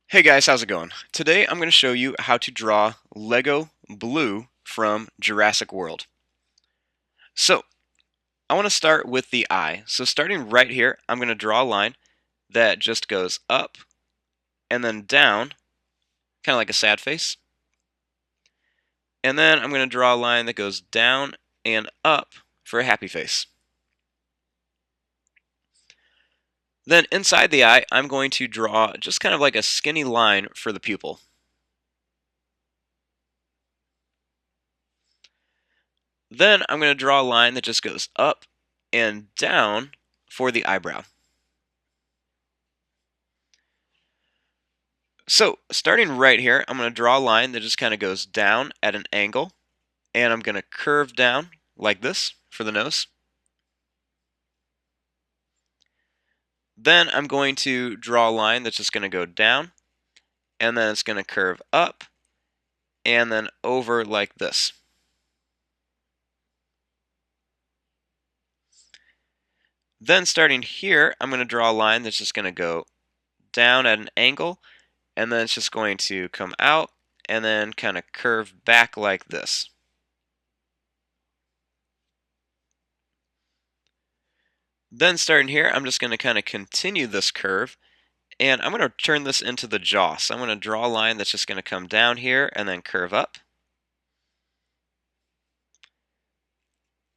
Hey guys, how's it going? Today I'm going to show you how to draw Lego Blue from Jurassic World. So, I want to start with the eye. So starting right here, I'm going to draw a line that just goes up and then down, kind of like a sad face. And then I'm going to draw a line that goes down and up for a happy face. Then inside the eye, I'm going to draw just kind of like a skinny line for the pupil. Then I'm going to draw a line that just goes up and down for the eyebrow. So starting right here, I'm going to draw a line that just kind of goes down at an angle, and I'm going to curve down like this for the nose. Then I'm going to draw a line that's just going to go down, and then it's going to curve up, and then over like this. Then starting here, I'm going to draw a line that's just going to go down at an angle, and then it's just going to come out, and then kind of curve back like this. Then starting here, I'm just going to kind of continue this curve, and I'm going to turn this into the jaw. So I'm going to draw a line that's just going to come down here and then curve up.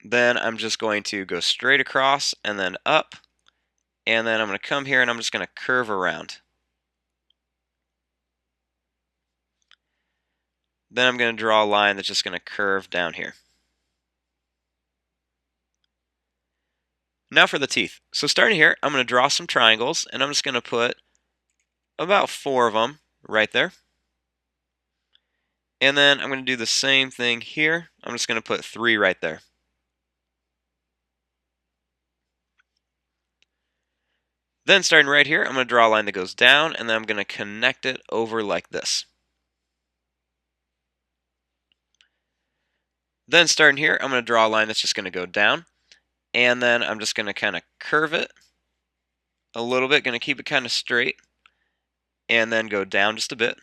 Then I'm just going to go straight across and then up. And then I'm going to come here and I'm just going to curve around. Then I'm going to draw a line that's just going to curve down here. Now for the teeth. So starting here, I'm going to draw some triangles, and I'm just going to put about 4 of them right there. And then I'm going to do the same thing here. I'm just going to put 3 right there. Then starting right here, I'm going to draw a line that goes down, and then I'm going to connect it over like this. Then starting here, I'm going to draw a line that's just going to go down, and then I'm just going to kind of curve it a little bit, going to keep it kind of straight, and then go down just a bit.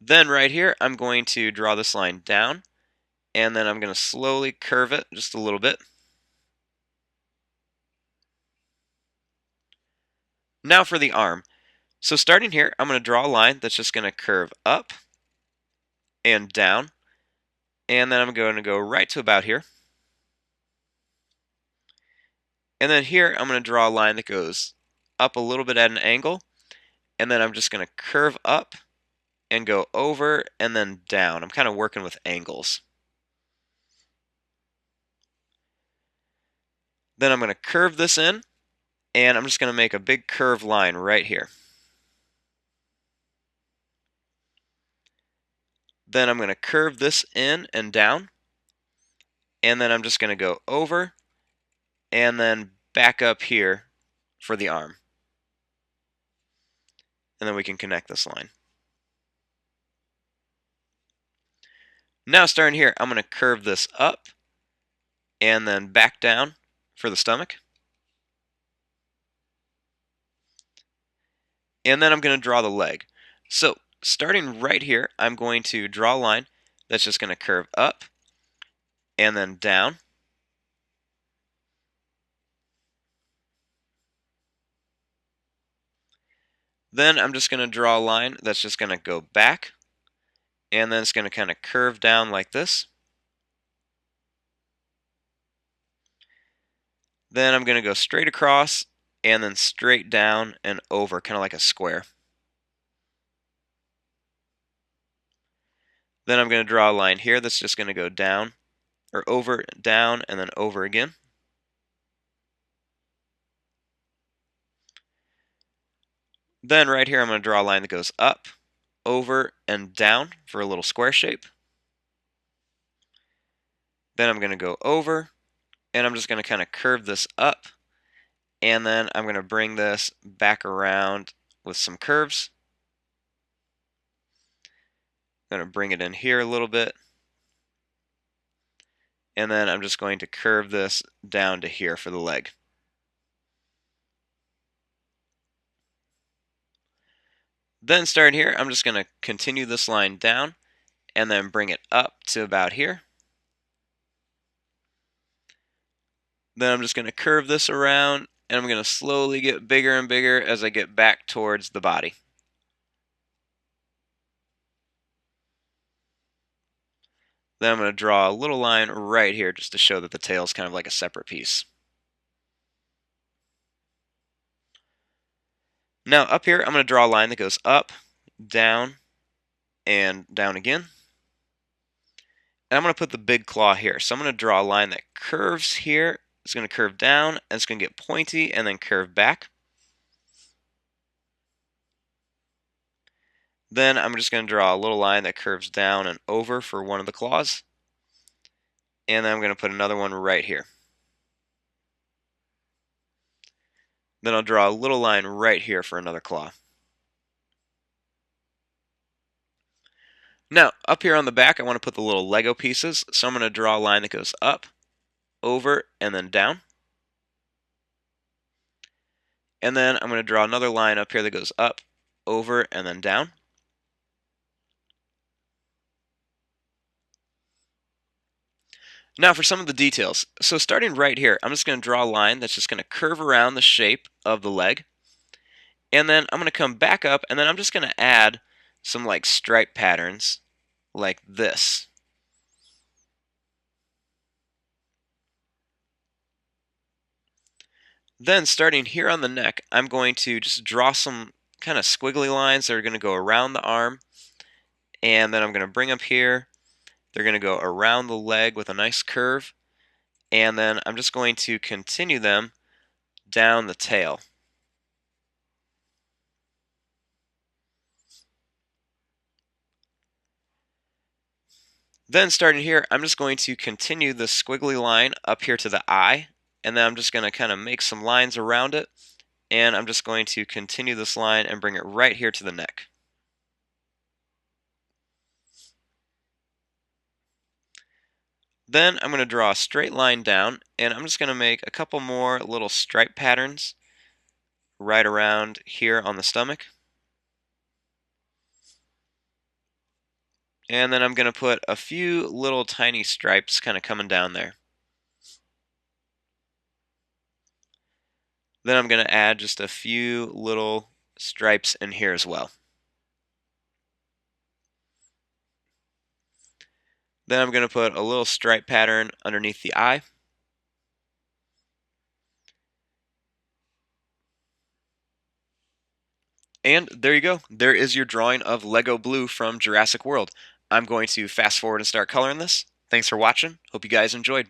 Then right here, I'm going to draw this line down, and then I'm going to slowly curve it just a little bit. Now for the arm. So starting here, I'm going to draw a line that's just going to curve up and down, and then I'm going to go right to about here. And then here, I'm going to draw a line that goes up a little bit at an angle, and then I'm just going to curve up and go over and then down. I'm kind of working with angles. Then I'm going to curve this in, and I'm just going to make a big curved line right here. Then I'm going to curve this in and down, and then I'm just going to go over and then back up here for the arm. And then we can connect this line. Now starting here, I'm going to curve this up and then back down for the stomach. And then I'm going to draw the leg. So starting right here, I'm going to draw a line that's just going to curve up and then down. Then I'm just going to draw a line that's just going to go back, and then it's going to kind of curve down like this. Then I'm going to go straight across and then straight down and over, kind of like a square. Then I'm going to draw a line here that's just going to go down, or over, down, and then over again. Then right here, I'm going to draw a line that goes up, over, and down for a little square shape. Then I'm going to go over, and I'm just going to kind of curve this up, and then I'm going to bring this back around with some curves. I'm going to bring it in here a little bit, and then I'm just going to curve this down to here for the leg. Then starting here, I'm just going to continue this line down and then bring it up to about here. Then I'm just going to curve this around, and I'm going to slowly get bigger and bigger as I get back towards the body. Then I'm going to draw a little line right here just to show that the tail is kind of like a separate piece. Now up here, I'm going to draw a line that goes up, down, and down again. And I'm going to put the big claw here. So I'm going to draw a line that curves here. It's going to curve down, and it's going to get pointy, and then curve back. Then I'm just going to draw a little line that curves down and over for one of the claws. And then I'm going to put another one right here. Then I'll draw a little line right here for another claw. Now, up here on the back, I want to put the little Lego pieces. So I'm going to draw a line that goes up, over, and then down. And then I'm going to draw another line up here that goes up, over, and then down. Now for some of the details. So starting right here, I'm just going to draw a line that's just going to curve around the shape of the leg. And then I'm going to come back up, and then I'm just going to add some like stripe patterns like this. Then starting here on the neck, I'm going to just draw some kind of squiggly lines that are going to go around the arm. And then I'm going to bring up here. They're going to go around the leg with a nice curve. And then I'm just going to continue them down the tail. Then starting here, I'm just going to continue the squiggly line up here to the eye, and then I'm just going to kind of make some lines around it, and I'm just going to continue this line and bring it right here to the neck. Then I'm going to draw a straight line down, and I'm just going to make a couple more little stripe patterns right around here on the stomach. And then I'm going to put a few little tiny stripes kind of coming down there. Then I'm going to add just a few little stripes in here as well. Then I'm going to put a little stripe pattern underneath the eye. And there you go. There is your drawing of Lego Blue from Jurassic World. I'm going to fast forward and start coloring this. Thanks for watching. Hope you guys enjoyed.